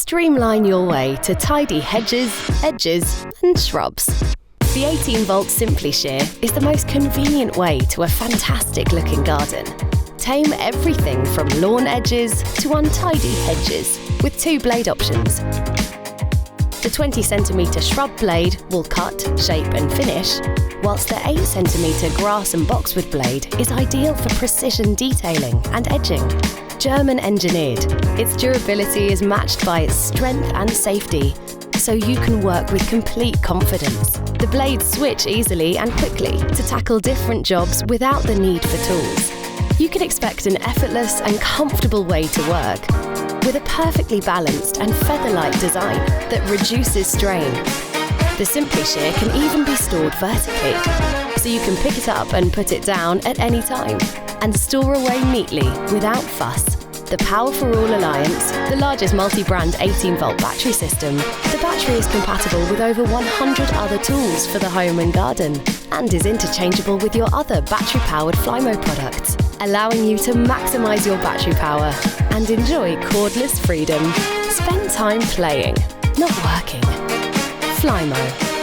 Streamline your way to tidy hedges, edges, and shrubs. The 18V SimpliShear is the most convenient way to a fantastic looking garden. Tame everything from lawn edges to untidy hedges with 2 blade options. The 20cm shrub blade will cut, shape and finish, whilst the 8cm grass and boxwood blade is ideal for precision detailing and edging. German engineered, its durability is matched by its strength and safety, so you can work with complete confidence. The blades switch easily and quickly to tackle different jobs without the need for tools. You can expect an effortless and comfortable way to work, with a perfectly balanced and featherlight design that reduces strain. The SimpliShear can even be stored vertically, so you can pick it up and put it down at any time, and store away neatly without fuss. The Power for All Alliance, the largest multi-brand 18V battery system, the battery is compatible with over 100 other tools for the home and garden, and is interchangeable with your other battery-powered Flymo products, allowing you to maximise your battery power and enjoy cordless freedom. Spend time playing, not working. Flymo.